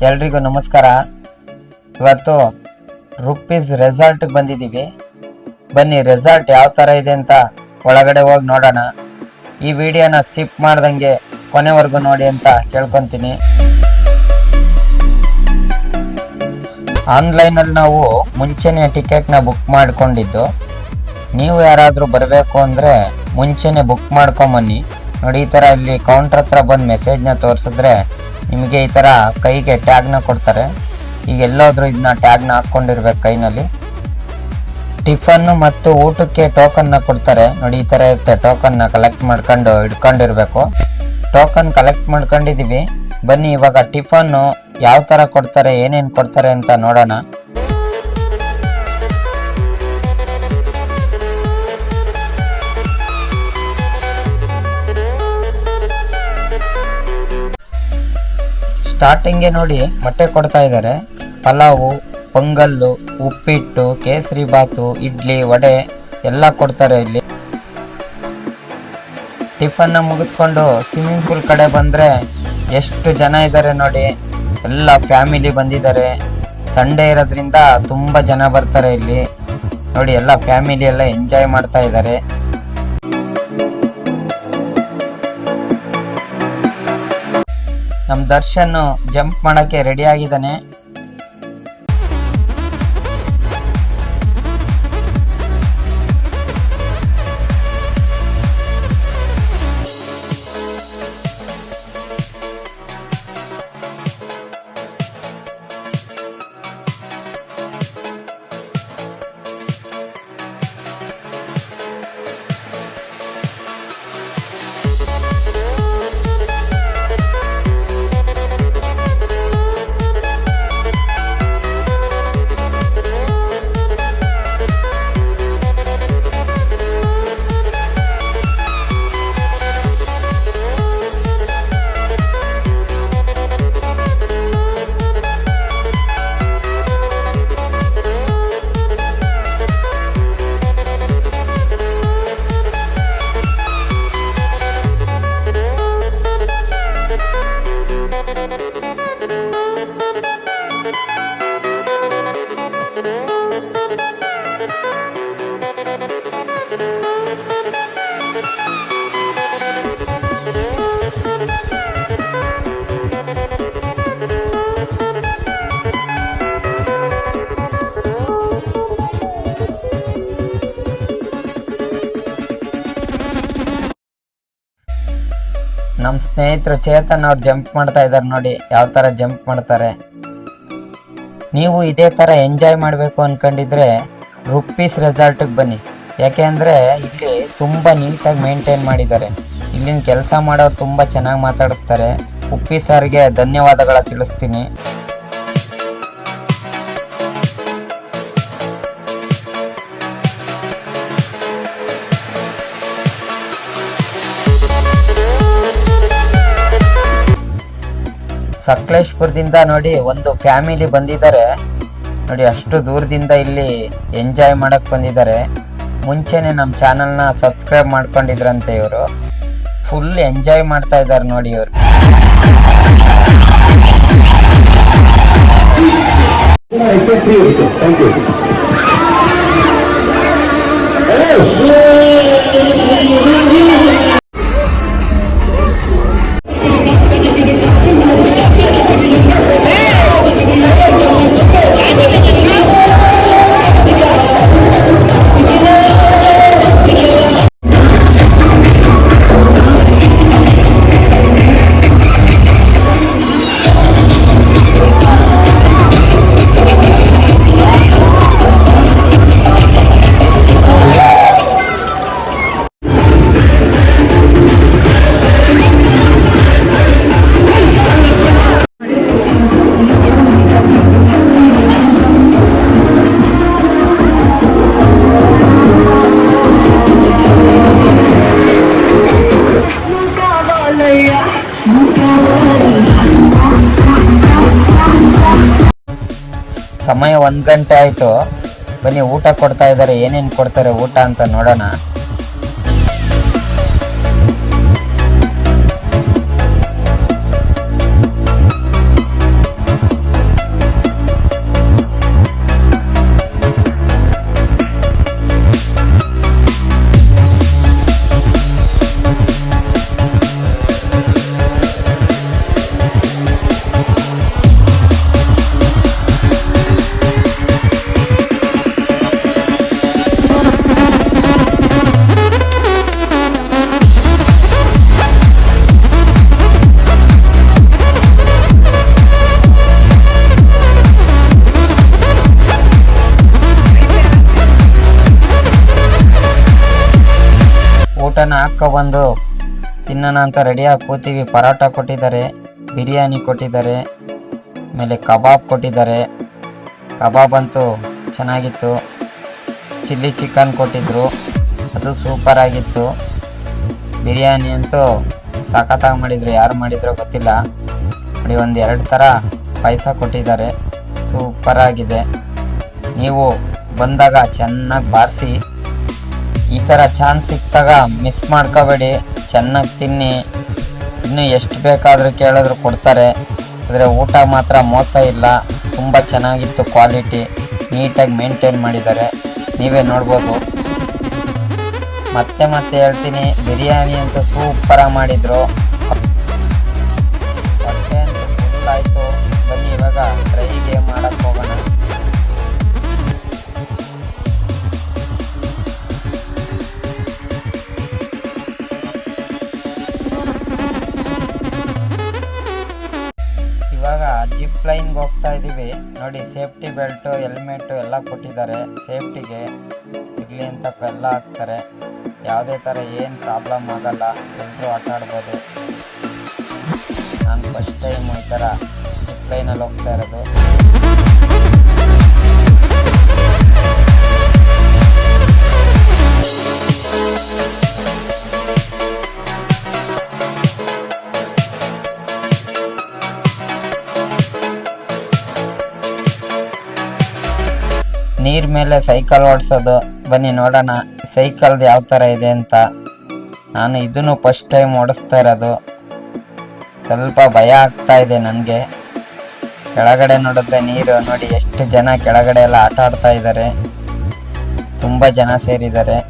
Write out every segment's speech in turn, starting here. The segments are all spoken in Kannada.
ಎಲ್ರಿಗೂ ನಮಸ್ಕಾರ. ಇವತ್ತು ರುಪೀಸ್ ರೆಸಾರ್ಟ್ಗೆ ಬಂದಿದ್ದೀವಿ. ಬನ್ನಿ ರೆಸಾರ್ಟ್ ಯಾವ ಥರ ಇದೆ ಅಂತ ಒಳಗಡೆ ಹೋಗಿ ನೋಡೋಣ. ಈ ವಿಡಿಯೋನ ಸ್ಕಿಪ್ ಮಾಡ್ದಂಗೆ ಕೊನೆವರೆಗೂ ನೋಡಿ ಅಂತ ಕೇಳ್ಕೊತೀನಿ. ಆನ್ಲೈನಲ್ಲಿ ನಾವು ಮುಂಚೆನೇ ಟಿಕೆಟ್ನ ಬುಕ್ ಮಾಡ್ಕೊಂಡಿದ್ದು. ನೀವು ಯಾರಾದರೂ ಬರಬೇಕು ಅಂದರೆ ಮುಂಚೆನೇ ಬುಕ್ ಮಾಡ್ಕೊಂಬನ್ನಿ. ನೋಡಿ, ಈ ಥರ ಇಲ್ಲಿ ಕೌಂಟ್ರ್ ಹತ್ರ ಬಂದು ಮೆಸೇಜ್ನ ತೋರಿಸಿದ್ರೆ ನಿಮಗೆ ಈ ಥರ ಕೈಗೆ ಟ್ಯಾಗ್ನ ಕೊಡ್ತಾರೆ. ಈಗ ಎಲ್ಲೋದ್ರೂ ಇದನ್ನ ಟ್ಯಾಗ್ನ ಹಾಕ್ಕೊಂಡಿರ್ಬೇಕು ಕೈನಲ್ಲಿ. ಟಿಫನ್ನು ಮತ್ತು ಊಟಕ್ಕೆ ಟೋಕನ್ನ ಕೊಡ್ತಾರೆ. ನೋಡಿ, ಈ ಥರ ಇರುತ್ತೆ. ಟೋಕನ್ನ ಕಲೆಕ್ಟ್ ಮಾಡ್ಕೊಂಡು ಇಟ್ಕೊಂಡಿರ್ಬೇಕು. ಟೋಕನ್ ಕಲೆಕ್ಟ್ ಮಾಡ್ಕೊಂಡಿದ್ದೀವಿ. ಬನ್ನಿ ಇವಾಗ ಟಿಫನ್ನು ಯಾವ ಥರ ಕೊಡ್ತಾರೆ, ಏನೇನು ಕೊಡ್ತಾರೆ ಅಂತ ನೋಡೋಣ. ಸ್ಟಾರ್ಟಿಂಗ್ಗೆ ನೋಡಿ ಮೊಟ್ಟೆ ಕೊಡ್ತಾ ಇದ್ದಾರೆ. ಪಲಾವು, ಪೊಂಗಲ್ಲು, ಉಪ್ಪಿಟ್ಟು, ಕೇಸರಿ ಬಾತು, ಇಡ್ಲಿ, ವಡೆ ಎಲ್ಲ ಕೊಡ್ತಾರೆ ಇಲ್ಲಿ. ಟಿಫನ್ನ ಮುಗಿಸ್ಕೊಂಡು ಸ್ವಿಮ್ಮಿಂಗ್ ಪೂಲ್ ಕಡೆ ಬಂದರೆ ಎಷ್ಟು ಜನ ಇದ್ದಾರೆ ನೋಡಿ. ಎಲ್ಲ ಫ್ಯಾಮಿಲಿ ಬಂದಿದ್ದಾರೆ. ಸಂಡೇ ಇರೋದ್ರಿಂದ ತುಂಬ ಜನ ಬರ್ತಾರೆ ಇಲ್ಲಿ. ನೋಡಿ, ಎಲ್ಲ ಫ್ಯಾಮಿಲಿ ಎಲ್ಲ ಎಂಜಾಯ್ ಮಾಡ್ತಾ ಇದ್ದಾರೆ. ನಮ್ಮ ದರ್ಶನ್ ಜಂಪ್ ಮಾಡೋಕ್ಕೆ ರೆಡಿ ಆಗಿದ್ದಾನೆ. ನಮ್ಮ ಸ್ನೇಹಿತರು ಚೇತನ್ ಅವ್ರು ಜಂಪ್ ಮಾಡ್ತಾ ಇದ್ದಾರೆ. ನೋಡಿ ಯಾವ ಥರ ಜಂಪ್ ಮಾಡ್ತಾರೆ. ನೀವು ಇದೇ ಥರ ಎಂಜಾಯ್ ಮಾಡಬೇಕು ಅಂದ್ಕೊಂಡಿದ್ರೆ ರುಪೀಸ್ ರೆಸಾರ್ಟಿಗೆ ಬನ್ನಿ. ಯಾಕೆಂದರೆ ಇಲ್ಲಿ ತುಂಬ ನೀಟಾಗಿ ಮೇಂಟೈನ್ ಮಾಡಿದ್ದಾರೆ. ಇಲ್ಲಿನ ಕೆಲಸ ಮಾಡೋರು ತುಂಬ ಚೆನ್ನಾಗಿ ಮಾತಾಡಿಸ್ತಾರೆ. ಉಪ್ಪಿ ಸರ್ಗೆ ಧನ್ಯವಾದಗಳ ತಿಳಿಸ್ತೀನಿ. ಸಕಲೇಶ್ಪುರದಿಂದ ನೋಡಿ ಒಂದು ಫ್ಯಾಮಿಲಿ ಬಂದಿದ್ದಾರೆ. ನೋಡಿ, ಅಷ್ಟು ದೂರದಿಂದ ಇಲ್ಲಿ ಎಂಜಾಯ್ ಮಾಡಕ್ಕೆ ಬಂದಿದ್ದಾರೆ. ಮುಂಚೆನೆ ನಮ್ಮ ಚಾನಲ್ನ ಸಬ್ಸ್ಕ್ರೈಬ್ ಮಾಡ್ಕೊಂಡಿದ್ರಂತೆ. ಇವರು ಫುಲ್ ಎಂಜಾಯ್ ಮಾಡ್ತಾ ಇದ್ದಾರೆ ನೋಡಿ. ಇವರು ಸಮಯ 1 ಗಂಟೆ ಆಯಿತು. ಬನ್ನಿ ಊಟ ಕೊಡ್ತಾ ಇದ್ದಾರೆ. ಏನೇನು ಕೊಡ್ತಾರೆ ಊಟ ಅಂತ ನೋಡೋಣ. ಮಾಡ್ಕೊಬಂದು ತಿನ್ನೋಣ ಅಂತ ರೆಡಿಯಾಗಿ ಕೂತೀವಿ. ಪರೋಟ ಕೊಟ್ಟಿದ್ದಾರೆ, ಬಿರಿಯಾನಿ ಕೊಟ್ಟಿದ್ದಾರೆ, ಆಮೇಲೆ ಕಬಾಬ್ ಕೊಟ್ಟಿದ್ದಾರೆ. ಕಬಾಬ್ ಅಂತೂ ಚೆನ್ನಾಗಿತ್ತು. ಚಿಲ್ಲಿ ಚಿಕನ್ ಕೊಟ್ಟಿದ್ರು, ಅದು ಸೂಪರ್ ಆಗಿತ್ತು. ಬಿರಿಯಾನಿ ಅಂತೂ ಸಖತ್ತಾಗಿ ಮಾಡಿದರು, ಯಾರು ಮಾಡಿದ್ರೋ ಗೊತ್ತಿಲ್ಲ. ನೋಡಿ, ಒಂದು 2 ಥರ ಪಾಯಸ ಕೊಟ್ಟಿದ್ದಾರೆ, ಸೂಪರ್ ಆಗಿದೆ. ನೀವು ಬಂದಾಗ ಚೆನ್ನಾಗಿ ಬಾರಿಸಿ. ಈ ಥರ ಚಾನ್ಸ್ ಸಿಕ್ಕಾಗ ಮಿಸ್ ಮಾಡ್ಕೋಬೇಡಿ, ಚೆನ್ನಾಗಿ ತಿನ್ನಿ. ಇನ್ನು ಎಷ್ಟು ಬೇಕಾದರೂ ಕೇಳಿದ್ರು ಕೊಡ್ತಾರೆ. ಆದರೆ ಊಟ ಮಾತ್ರ ಮೋಸ ಇಲ್ಲ, ತುಂಬ ಚೆನ್ನಾಗಿತ್ತು. ಕ್ವಾಲಿಟಿ ನೀಟಾಗಿ ಮೇಂಟೈನ್ ಮಾಡಿದ್ದಾರೆ, ನೀವೇ ನೋಡ್ಬೋದು. ಮತ್ತೆ ಹೇಳ್ತೀನಿ, ಬಿರಿಯಾನಿ ಅಂತೂ ಸೂಪರಾಗಿ ಮಾಡಿದರು. ಹೊಟ್ಟೆ ಅಂತೂ ಫುಲ್ ಆಯಿತು. ಬನ್ನಿ ಇವಾಗ ಟ್ರೈಗೆ ಮಾಡೋಕ್ಕೆ ಹೋಗೋಣ. ಇವಾಗ ಜಿಪ್ ಲೈನ್ಗೆ ಹೋಗ್ತಾ ಇದ್ದೀವಿ. ನೋಡಿ, ಸೇಫ್ಟಿ ಬೆಲ್ಟು, ಹೆಲ್ಮೆಟ್ಟು ಎಲ್ಲ ಕೊಟ್ಟಿದ್ದಾರೆ. ಸೇಫ್ಟಿಗೆ ಇರಲಿ ಅಂತ ಎಲ್ಲ ಹಾಕ್ತಾರೆ. ಯಾವುದೇ ಥರ ಏನು ಪ್ರಾಬ್ಲಮ್ ಆಗಲ್ಲ, ಎಲ್ಲರೂ ಆಟ ಆಡ್ಬೋದು. ನಾನು ಫಸ್ಟ್ ಟೈಮ್ ಈ ಥರ ಜಿಪ್ ಲೈನಲ್ಲಿ ಹೋಗ್ತಾ ಇರೋದು. ನೀರ್ ಮೇಲೆ ಸೈಕಲ್ ಓಡಿಸೋದು, ಬನ್ನಿ ನೋಡೋಣ ಸೈಕಲ್ದು ಯಾವ ಥರ ಇದೆ ಅಂತ. ನಾನು ಇದನ್ನು ಫಸ್ಟ್ ಟೈಮ್ ಓಡಿಸ್ತಾ ಇರೋದು. ಸ್ವಲ್ಪ ಭಯ ಆಗ್ತಾ ಇದೆ ನನಗೆ. ಕೆಳಗಡೆ ನೋಡಿದ್ರೆ ನೀರು, ನೋಡಿ ಎಷ್ಟು ಜನ ಕೆಳಗಡೆ ಎಲ್ಲ ಆಟ ಆಡ್ತಾ ಇದ್ದಾರೆ, ತುಂಬ ಜನ ಸೇರಿದ್ದಾರೆ.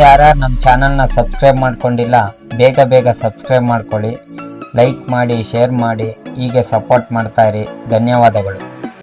ಯಾರ್ಯಾರು ನಮ್ಮ ಚಾನಲ್ನ ಸಬ್ಸ್ಕ್ರೈಬ್ ಮಾಡ್ಕೊಂಡಿಲ್ಲ, ಬೇಗ ಸಬ್ಸ್ಕ್ರೈಬ್ ಮಾಡ್ಕೊಳ್ಳಿ. ಲೈಕ್ ಮಾಡಿ, ಶೇರ್ ಮಾಡಿ, ಹೀಗೆ ಸಪೋರ್ಟ್ ಮಾಡ್ತಾ ಇರಿ. ಧನ್ಯವಾದಗಳು.